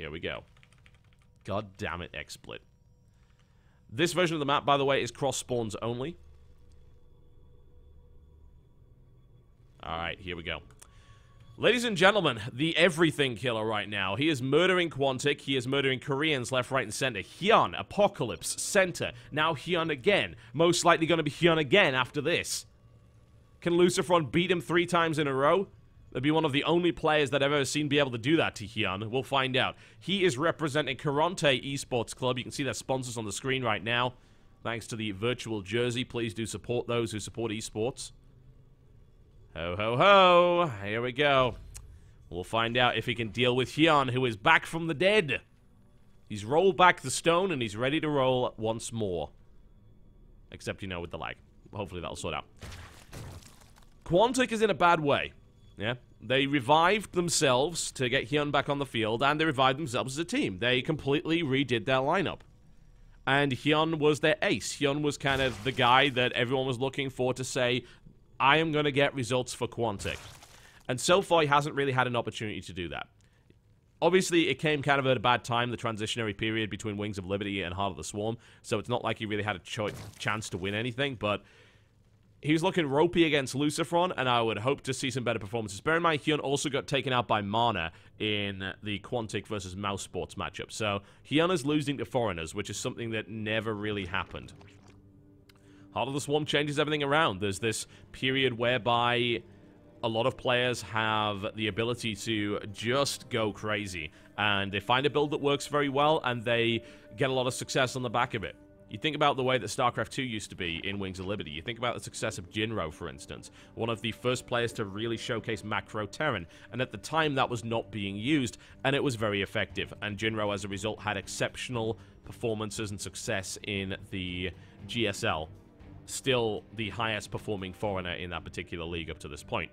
Here we go. God damn it, XSplit. This version of the map, by the way, is cross spawns only. Alright, here we go. Ladies and gentlemen, the everything killer right now. He is murdering Quantic. He is murdering Koreans left, right, and center. Hyun, Apocalypse, center. Now Hyun again. Most likely going to be Hyun again after this. Can Lucifron beat him 3 times in a row? That'd be one of the only players that I've ever seen be able to do that to Hyun. We'll find out. He is representing Karont3 Esports Club. You can see their sponsors on the screen right now. Thanks to the virtual jersey. Please do support those who support esports. Ho, ho, ho. Here we go. We'll find out if he can deal with Hyun, who is back from the dead. He's rolled back the stone, and he's ready to roll once more. Except, you know, with the lag. Hopefully that'll sort out. Quantic is in a bad way. Yeah? They revived themselves to get Hyun back on the field, and they revived themselves as a team. They completely redid their lineup. And Hyun was their ace. Hyun was kind of the guy that everyone was looking for to say, I am going to get results for Quantic. And so far, he hasn't really had an opportunity to do that. Obviously, it came kind of at a bad time, the transitionary period between Wings of Liberty and Heart of the Swarm, so it's not like he really had a chance to win anything, but he was looking ropey against Lucifron, and I would hope to see some better performances. Bear in mind, Hyun also got taken out by Mana in the Quantic versus Mouse Sports matchup, so Hyun is losing to Foreigners, which is something that never really happened. Heart of the Swarm changes everything around. There's this period whereby a lot of players have the ability to just go crazy. And they find a build that works very well, and they get a lot of success on the back of it. You think about the way that Starcraft 2 used to be in Wings of Liberty. You think about the success of Jinro, for instance. One of the first players to really showcase macro Terran. And at the time, that was not being used, and it was very effective. And Jinro, as a result, had exceptional performances and success in the GSL. Still the highest performing foreigner in that particular league up to this point.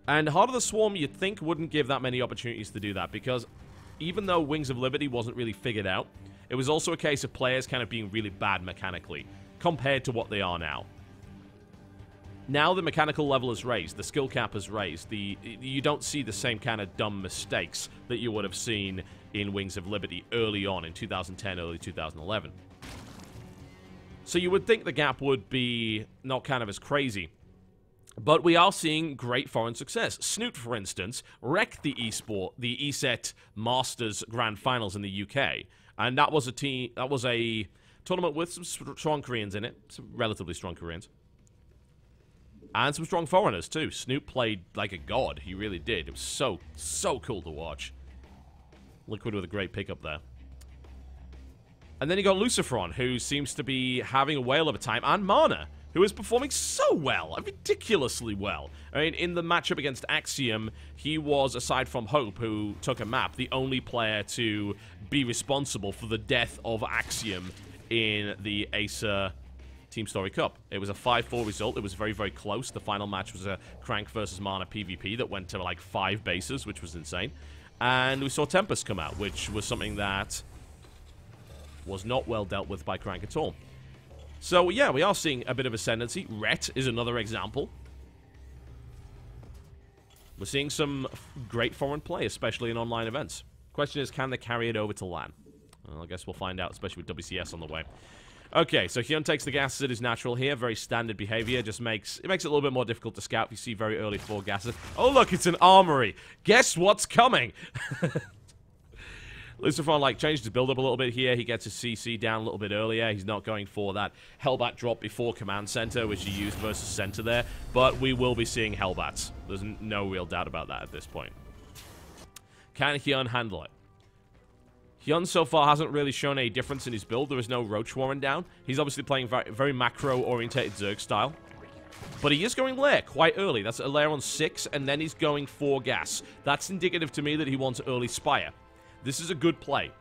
And Heart of the Swarm, you'd think, wouldn't give that many opportunities to do that, because even though Wings of Liberty wasn't really figured out, it was also a case of players kind of being really bad mechanically, compared to what they are now. Now the mechanical level is raised, the skill cap is raised, you don't see the same kind of dumb mistakes that you would have seen in Wings of Liberty early on in 2010, early 2011. So you would think the gap would be not kind of as crazy. But we are seeing great foreign success. Snoot, for instance, wrecked the ESET Masters Grand Finals in the UK. And that was a tournament with some strong Koreans in it. Some relatively strong Koreans. And some strong foreigners, too. Snoot played like a god. He really did. It was so, so cool to watch. Liquid with a great pickup there. And then you got Lucifron, who seems to be having a whale of a time, and Mana, who is performing so well, ridiculously well. I mean, in the matchup against Axiom, he was, aside from Hope, who took a map, the only player to be responsible for the death of Axiom in the Acer Teamstory Cup. It was a 5-4 result. It was very, very close. The final match was a Crank versus Mana PvP that went to like 5 bases, which was insane. And we saw Tempest come out, which was something that was not well dealt with by Crank at all. So, yeah, we are seeing a bit of ascendancy. Rhett is another example. We're seeing some great foreign play, especially in online events. Question is, can they carry it over to LAN? Well, I guess we'll find out, especially with WCS on the way. Okay, so Hyun takes the gases at his natural here. Very standard behavior. Just makes it a little bit more difficult to scout if you see very early 4 gases. Oh, look, it's an armory. Guess what's coming? Lucifron, like, changed his build-up a little bit here. He gets his CC down a little bit earlier. He's not going for that Hellbat drop before Command Center, which he used versus Center there. But we will be seeing Hellbats. There's no real doubt about that at this point. Can Hyun handle it? Hyun so far hasn't really shown any difference in his build. There is no Roach Warren down. He's obviously playing very, very macro-orientated Zerg style. But he is going Lair quite early. That's a Lair on 6, and then he's going 4 gas. That's indicative to me that he wants early Spire. This is a good play.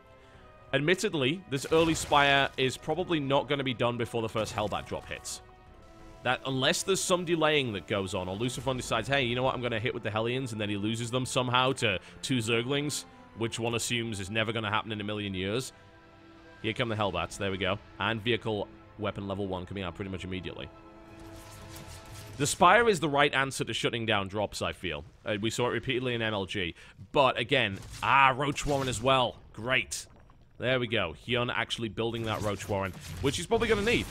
Admittedly, this early Spire is probably not going to be done before the first Hellbat drop hits. That, unless there's some delaying that goes on, or Lucifron decides, hey, you know what, I'm going to hit with the Hellions, and then he loses them somehow to 2 Zerglings, which one assumes is never going to happen in a million years. Here come the Hellbats, there we go. And vehicle weapon level 1 coming out pretty much immediately. The Spire is the right answer to shutting down drops, I feel. We saw it repeatedly in MLG. But again, Roach Warren as well. Great. There we go. Hyun actually building that Roach Warren, which he's probably going to need.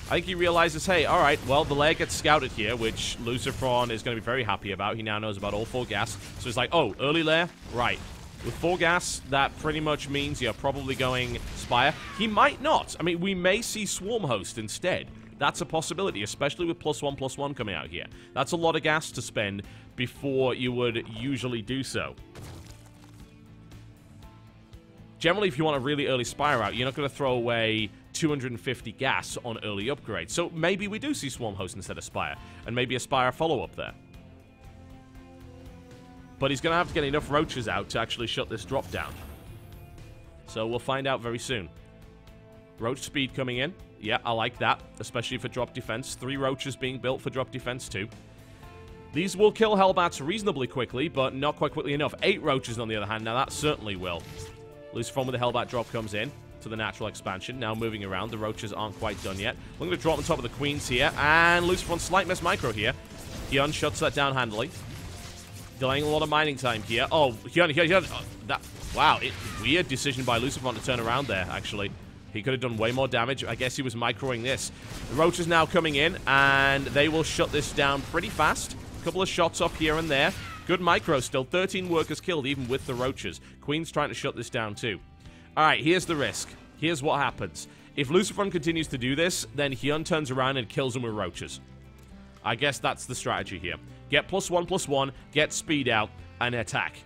I think he realizes, hey, all right, well, the lair gets scouted here, which Lucifron is going to be very happy about. He now knows about all 4 gas. So he's like, oh, early lair? Right. With 4 gas, that pretty much means you're probably going Spire. He might not. I mean, we may see Swarm Host instead. That's a possibility, especially with +1/+1 coming out here. That's a lot of gas to spend before you would usually do so. Generally, if you want a really early Spire out, you're not going to throw away 250 gas on early upgrades. So maybe we do see Swarm Host instead of Spire, and maybe a Spire follow-up there. But he's going to have to get enough roaches out to actually shut this drop down. So we'll find out very soon. Roach speed coming in. Yeah, I like that, especially for drop defense. 3 roaches being built for drop defense too. These will kill Hellbats reasonably quickly, but not quite quickly enough. 8 roaches on the other hand. Now that certainly will. Lucifron with the Hellbat drop comes in to the natural expansion. Now moving around. The roaches aren't quite done yet. We're going to drop on top of the queens here. And Lucifron slight miss micro here. Hyun shuts that down handily. Delaying a lot of mining time here. Oh, Hyun. Wow, weird decision by Lucifron to turn around there, actually. He could have done way more damage. I guess he was microing this. The Roach is now coming in, and they will shut this down pretty fast. A couple of shots off here and there. Good micro still. 13 workers killed, even with the Roaches. Queen's trying to shut this down, too. All right, here's the risk. Here's what happens. If Lucifron continues to do this, then Hyun turns around and kills him with Roaches. I guess that's the strategy here. Get +1/+1, get speed out, and attack.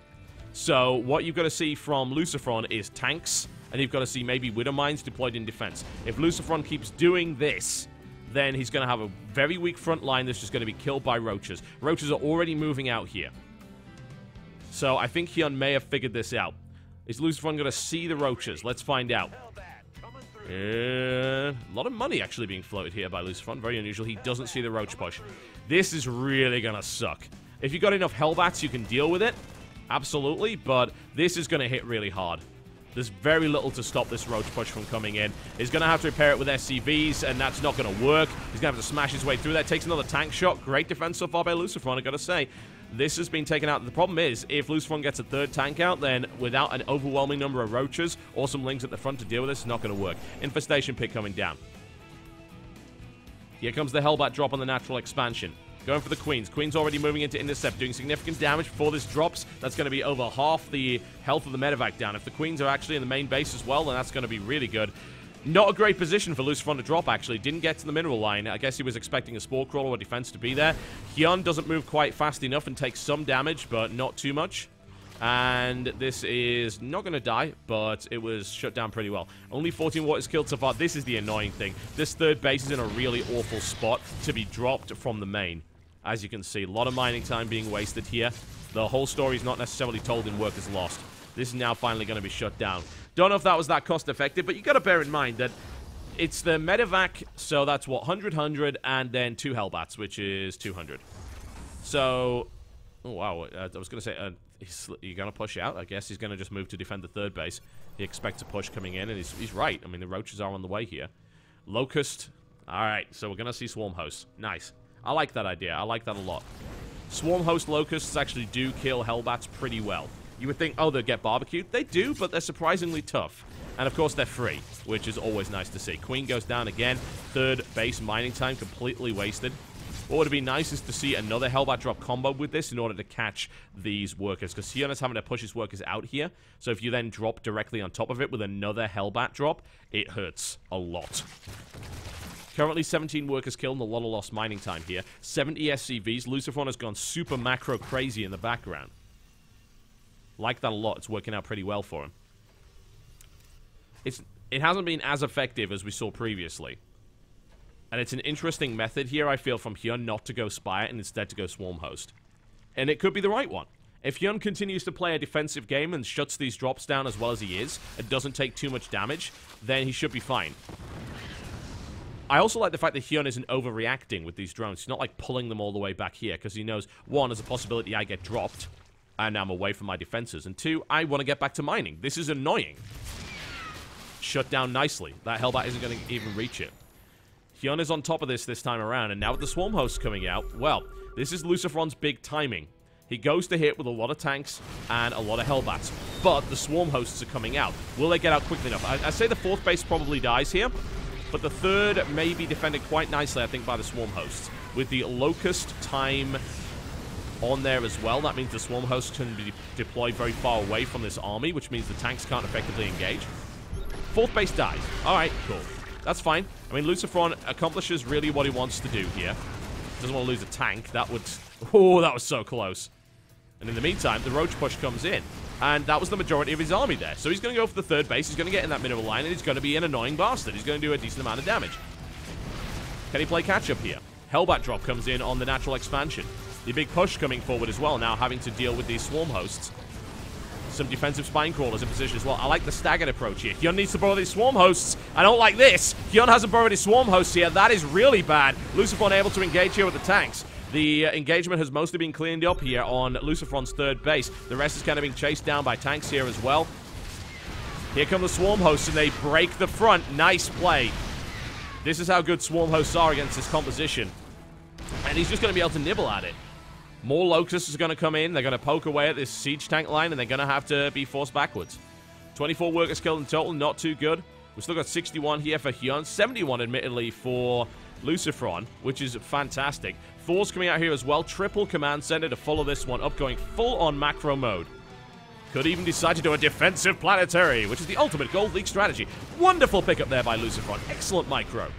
So what you've got to see from Lucifron is tanks, and you've got to see maybe Widow Mines deployed in defense. If Lucifron keeps doing this, then he's going to have a very weak front line that's just going to be killed by Roaches. Roaches are already moving out here. So I think Hyun may have figured this out. Is Lucifron going to see the Roaches? Let's find out. A lot of money actually being floated here by Lucifron. Very unusual. He doesn't see the Roach push. This is really going to suck. If you got enough Hellbats, you can deal with it. Absolutely. But this is going to hit really hard. There's very little to stop this Roach push from coming in. He's going to have to repair it with SCVs, and that's not going to work. He's going to have to smash his way through that. Takes another tank shot. Great defense so far by Lucifron, I got to say. This has been taken out. The problem is, if Lucifron gets a 3rd tank out, then without an overwhelming number of Roaches or some Lings at the front to deal with this, it's not going to work. Infestation Pit coming down. Here comes the Hellbat drop on the natural expansion. Going for the Queens. Queen's already moving into intercept, doing significant damage before this drops. That's going to be over half the health of the medevac down. If the Queens are actually in the main base as well, then that's going to be really good. Not a great position for Lucifron to drop, actually. Didn't get to the mineral line. I guess he was expecting a Spore Crawler or defense to be there. Hyun doesn't move quite fast enough and takes some damage, but not too much. And this is not going to die, but it was shut down pretty well. Only 14 waters killed so far. This is the annoying thing. This 3rd base is in a really awful spot to be dropped from the main. As you can see, a lot of mining time being wasted here. The whole story is not necessarily told in workers lost. This is now finally going to be shut down. Don't know if that was that cost effective, but you got to bear in mind that it's the medevac, so that's what, 100, and then 2 Hellbats, which is 200. So, oh wow, I was going to say, you're going to push out? I guess he's going to just move to defend the 3rd base. He expects a push coming in, and he's right. I mean, the Roaches are on the way here. Locust. All right, so we're going to see Swarm Host. Nice. I like that idea. I like that a lot. Swarm Host Locusts actually do kill Hellbats pretty well. You would think, oh, they'll get barbecued. They do, but they're surprisingly tough. And, of course, they're free, which is always nice to see. Queen goes down again. 3rd base mining time completely wasted. What would be nice is to see another Hellbat drop combo with this in order to catch these workers, because Hyun is having to push his workers out here. So if you then drop directly on top of it with another Hellbat drop, it hurts a lot. Currently 17 workers killed and a lot of lost mining time here. 70 SCVs. Lucifron has gone super macro crazy in the background. Like that a lot. It's working out pretty well for him. It hasn't been as effective as we saw previously. And it's an interesting method here, I feel, from Hyun not to go Spire and instead to go Swarm Host. And it could be the right one. If Hyun continues to play a defensive game and shuts these drops down as well as he is, and doesn't take too much damage, then he should be fine. I also like the fact that Hyun isn't overreacting with these drones. He's not like pulling them all the way back here, because he knows, 1, there's a possibility I get dropped, and I'm away from my defenses, and 2, I want to get back to mining. This is annoying. Shut down nicely. That Hellbat isn't going to even reach it. Hyun is on top of this time around, and now with the Swarm Host coming out, well, this is Luciferon's big timing. He goes to hit with a lot of tanks and a lot of Hellbats, but the Swarm Hosts are coming out. Will they get out quickly enough? I say the 4th base probably dies here, but the 3rd may be defended quite nicely, I think, by the Swarm Hosts. With the Locust time on there as well, that means the Swarm Hosts can be deployed very far away from this army, which means the tanks can't effectively engage. 4th base dies. Alright, cool. That's fine. I mean, Luciferon accomplishes really what he wants to do here. Doesn't want to lose a tank. That would... Oh, that was so close. And in the meantime, the Roach push comes in. And that was the majority of his army there. So he's going to go for the 3rd base. He's going to get in that middle line, and he's going to be an annoying bastard. He's going to do a decent amount of damage. Can he play catch-up here? Hellbat drop comes in on the natural expansion. The big push coming forward as well, now having to deal with these Swarm Hosts. Some defensive spine crawlers in position as well. I like the staggered approach here. Hyun needs to borrow these Swarm Hosts. I don't like this. Hyun hasn't borrowed his Swarm Hosts here. That is really bad. Luciferon able to engage here with the tanks. The engagement has mostly been cleaned up here on Luciferon's 3rd base. The rest is kind of being chased down by tanks here as well. Here come the Swarm Hosts, and they break the front. Nice play. This is how good Swarm Hosts are against this composition. And he's just going to be able to nibble at it. More Locusts are going to come in. They're going to poke away at this siege tank line, and they're going to have to be forced backwards. 24 workers killed in total. Not too good. We've still got 61 here for Hyun. 71, admittedly, for Luciferon, which is fantastic. Thor's coming out here as well. Triple command center to follow this one up, going full-on macro mode. Could even decide to do a defensive planetary, which is the ultimate Gold League strategy. Wonderful pickup there by Luciferon. Excellent micro.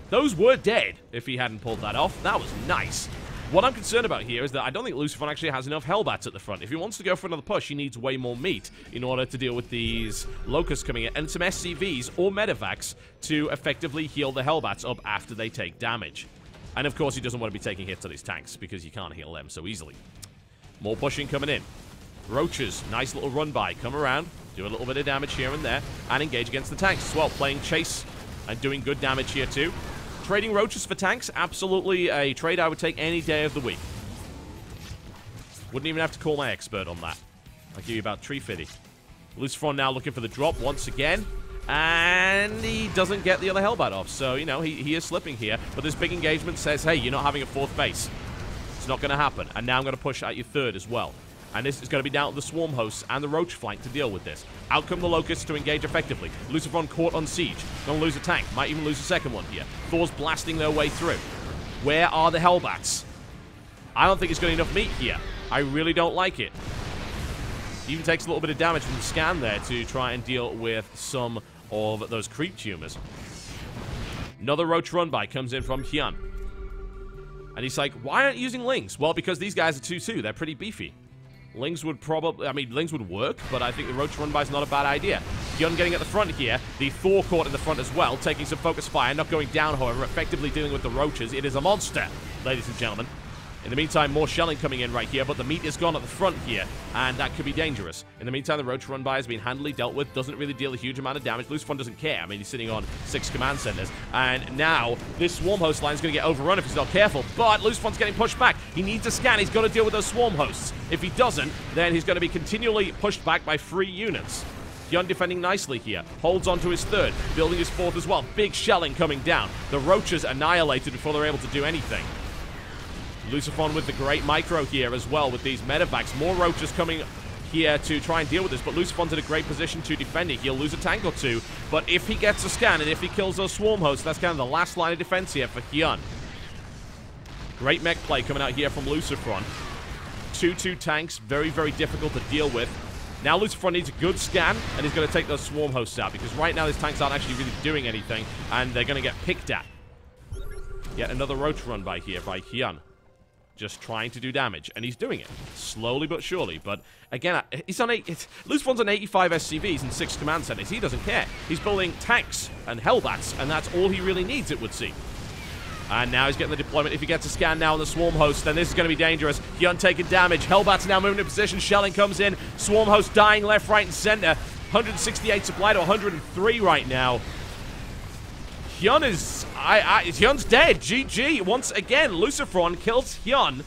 Those were dead if he hadn't pulled that off. That was nice. What I'm concerned about here is that I don't think Luciferon actually has enough Hellbats at the front. If he wants to go for another push, he needs way more meat in order to deal with these Locusts coming in, and some SCVs or Medivacs to effectively heal the Hellbats up after they take damage. And of course, he doesn't want to be taking hits on his tanks, because you can't heal them so easily. More pushing coming in. Roaches, nice little run by. Come around, do a little bit of damage here and there, and engage against the tanks as well. Playing chase and doing good damage here too. Trading Roaches for tanks, absolutely a trade I would take any day of the week. Wouldn't even have to call my expert on that. I'll give you about 350. Luciferon now looking for the drop once again. And he doesn't get the other Hellbat off. So, you know, he is slipping here. But this big engagement says, hey, you're not having a 4th base. It's not going to happen. And now I'm going to push out your 3rd as well. And this is going to be down to the Swarm Hosts and the Roach flank to deal with this. Out come the Locusts to engage effectively. Luciferon caught on siege. Going to lose a tank. Might even lose a 2nd one here. Thor's blasting their way through. Where are the Hellbats? I don't think it's got enough meat here. I really don't like it. Even takes a little bit of damage from the scan there to try and deal with some of those creep tumors. Another Roach run-by comes in from Hyun. And he's like, why aren't you using Lings? Well, because these guys are 2-2. They're pretty beefy. Lings would probably... I mean, Lings would work, but I think the Roach run-by is not a bad idea. Hyun getting at the front here. The Thor caught in the front as well, taking some focus fire. Not going down, however, effectively dealing with the Roaches. It is a monster, ladies and gentlemen. In the meantime, more shelling coming in right here, but the meat is gone at the front here, and that could be dangerous. In the meantime, the Roach run-by has been handily dealt with, doesn't really deal a huge amount of damage. Luciferon doesn't care. I mean, he's sitting on 6 command centers, and now this Swarm Host line is going to get overrun if he's not careful, but Luciferon's getting pushed back. He needs a scan. He's got to deal with those Swarm Hosts. If he doesn't, then he's going to be continually pushed back by 3 units. Hyun defending nicely here. Holds on to his 3rd, building his 4th as well. Big shelling coming down. The Roaches annihilated before they're able to do anything. Luciferon with the great micro here as well with these Medivacs. More Roaches coming here to try and deal with this, but Luciferon's in a great position to defend it. He'll lose a tank or 2, but if he gets a scan and if he kills those Swarm Hosts, that's kind of the last line of defense here for Hyun. Great mech play coming out here from Luciferon. 2-2 tanks, very, very difficult to deal with. Now Luciferon needs a good scan, and he's going to take those Swarm Hosts out, because right now these tanks aren't actually really doing anything, and they're going to get picked at. Yet another Roach run by here by Hyun. Just trying to do damage, and he's doing it slowly but surely. But again, he's on Luciferon's on 85 SCVs and 6 command centers. He doesn't care. He's building tanks and Hellbats, and that's all he really needs, it would seem. And now he's getting the deployment. If he gets a scan now on the Swarm Host, then this is going to be dangerous. Hyun taking damage. Hellbats now moving into position. Shelling comes in. Swarm Host dying left, right, and center. 168 supply to 103 right now. Hyun is... Hyun's dead. GG. Once again, Luciferon kills Hyun.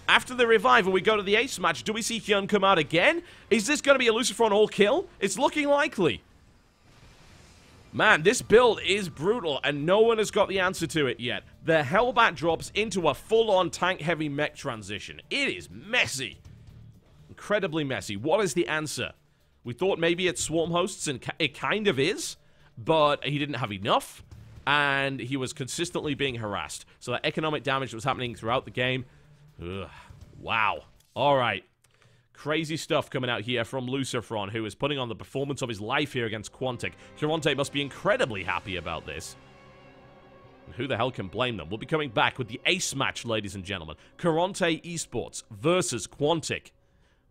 After the revival, we go to the ace match. Do we see Hyun come out again? Is this going to be a Luciferon all-kill? It's looking likely. Man, this build is brutal, and no one has got the answer to it yet. The Hellbat drops into a full-on tank-heavy mech transition. It is messy. Incredibly messy. What is the answer? We thought maybe it's swarm hosts, and it kind of is, but he didn't have enough, and he was consistently being harassed. So that economic damage that was happening throughout the game. Ugh. Wow. All right. Crazy stuff coming out here from Lucifron, who is putting on the performance of his life here against Quantic. Karont3 must be incredibly happy about this. And who the hell can blame them? We'll be coming back with the ace match, ladies and gentlemen. Karont3 Esports versus Quantic.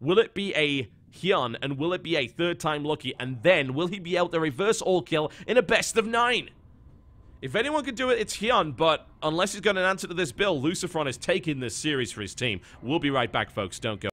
Will it be a Hyun, and will it be a third time lucky? And then, will he be able to reverse all kill in a best of 9? If anyone could do it, it's Hyun, but unless he's got an answer to this build, Lucifron is taking this series for his team. We'll be right back, folks. Don't go.